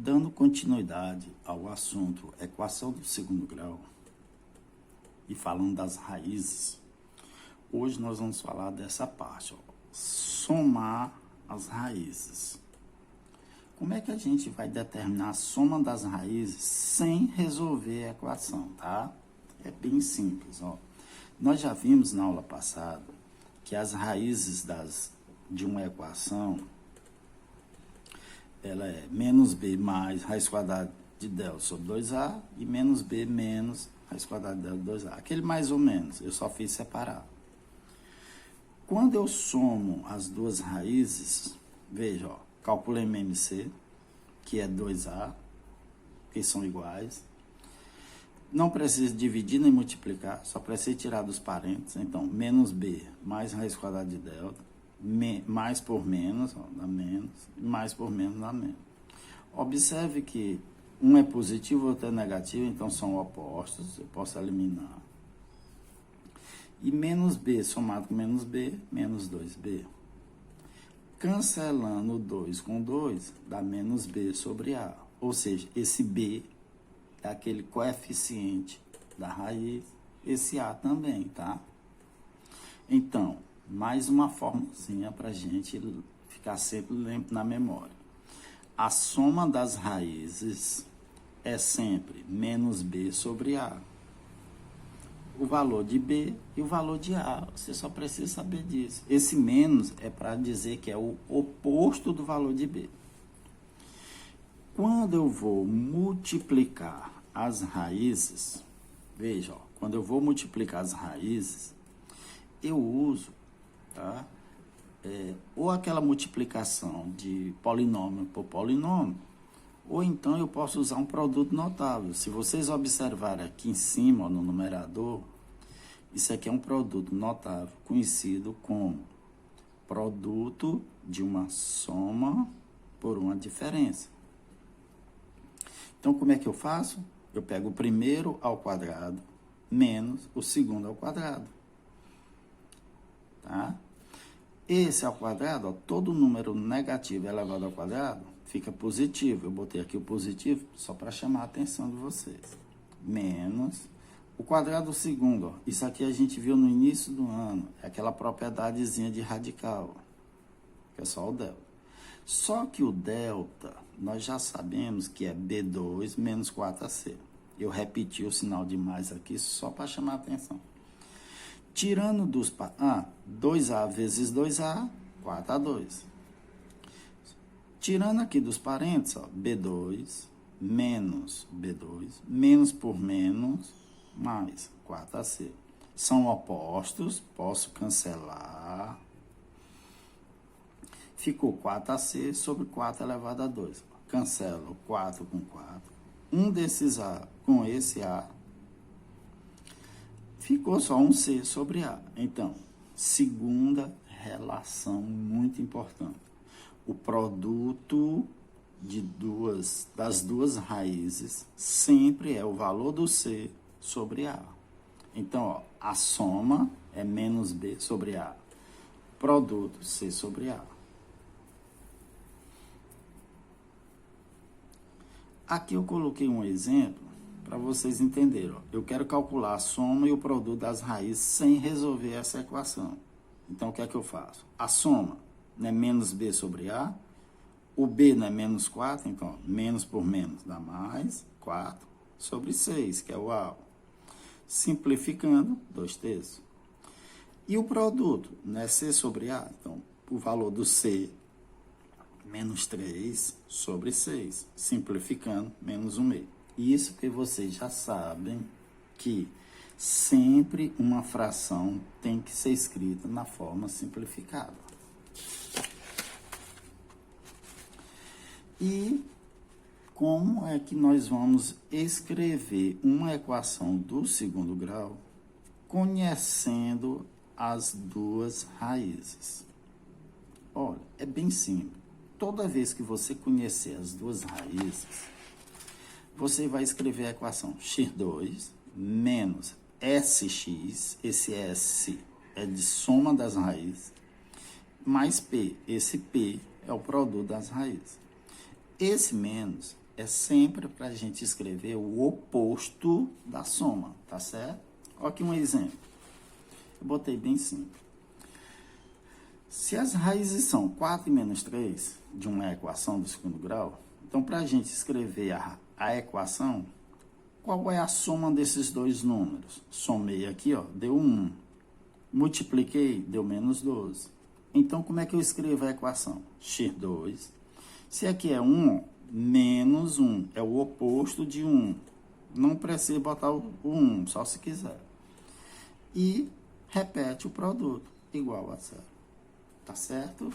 Dando continuidade ao assunto equação do segundo grau e falando das raízes, hoje nós vamos falar dessa parte, ó, somar as raízes. Como é que a gente vai determinar a soma das raízes sem resolver a equação, tá? É bem simples, ó. Nós já vimos na aula passada que as raízes de uma equação, ela é menos b mais raiz quadrada de del sobre 2a e menos b menos raiz quadrada de del 2a. Aquele mais ou menos, eu só fiz separado. Quando eu somo as duas raízes, veja, ó, calculei MMC, que é 2a, que são iguais. Não precisa dividir nem multiplicar, só precisa tirar dos parênteses. Então, menos b mais raiz quadrada de delta, mais por menos, ó, dá menos, mais por menos dá menos. Observe que um é positivo, o outro é negativo, então são opostos, eu posso eliminar. E menos b somado com menos b, menos 2b. Cancelando 2 com 2, dá menos b sobre a. Ou seja, esse b é aquele coeficiente da raiz, esse a também, tá? Então, mais uma formulazinha para a gente ficar sempre na memória. A soma das raízes é sempre menos b sobre a. O valor de b e o valor de a, você só precisa saber disso. Esse menos é para dizer que é o oposto do valor de b. Quando eu vou multiplicar as raízes, veja, ó, quando eu vou multiplicar as raízes, eu uso, tá? Ou aquela multiplicação de polinômio por polinômio, ou então eu posso usar um produto notável. Se vocês observarem aqui em cima, ó, no numerador, isso aqui é um produto notável, conhecido como produto de uma soma por uma diferença. Então, como é que eu faço? Eu pego o primeiro ao quadrado menos o segundo ao quadrado. Tá? Esse ao quadrado, ó, todo número negativo elevado ao quadrado fica positivo. Eu botei aqui o positivo só para chamar a atenção de vocês. Menos o quadrado do segundo. Ó. Isso aqui a gente viu no início do ano. É aquela propriedadezinha de radical, ó, que é só o delta. Só que o delta, nós já sabemos que é B2 menos 4AC. Eu repeti o sinal de mais aqui só para chamar a atenção. Tirando dos... 2A vezes 2A, 4A2. Tirando aqui dos parênteses, ó, B2 menos B2, menos por menos, mais 4AC. São opostos, posso cancelar. Ficou 4AC sobre 4 elevado a 2. Cancelo 4 com 4. Um desses A com esse A. Ficou só um C sobre A. Então, segunda relação muito importante. O produto das duas raízes sempre é o valor do C sobre A. Então, ó, a soma é menos B sobre A. Produto C sobre A. Aqui eu coloquei um exemplo para vocês entenderem. Ó. Eu quero calcular a soma e o produto das raízes sem resolver essa equação. Então, o que é que eu faço? A soma é menos b sobre a. O b não é menos 4, então menos por menos dá mais 4 sobre 6, que é o a. Simplificando, 2/3. E o produto não é c sobre a. Então, o valor do c menos 3 sobre 6, simplificando, menos 1/2. Isso que vocês já sabem que sempre uma fração tem que ser escrita na forma simplificada. E como é que nós vamos escrever uma equação do segundo grau conhecendo as duas raízes? Olha, é bem simples. Toda vez que você conhecer as duas raízes, você vai escrever a equação x2 menos sx, esse s é de soma das raízes, mais p, esse p é o produto das raízes. Esse menos é sempre para a gente escrever o oposto da soma, tá certo? Olha aqui um exemplo. Eu botei bem simples. Se as raízes são 4 e menos 3 de uma equação do segundo grau, então para a gente escrever a equação, qual é a soma desses dois números? Somei aqui, ó, deu 1. Multipliquei, deu menos 12. Então, como é que eu escrevo a equação? x2. Se aqui é 1, menos 1. É o oposto de 1. Não precisa botar o 1, só se quiser. E repete o produto, igual a 0. Tá certo?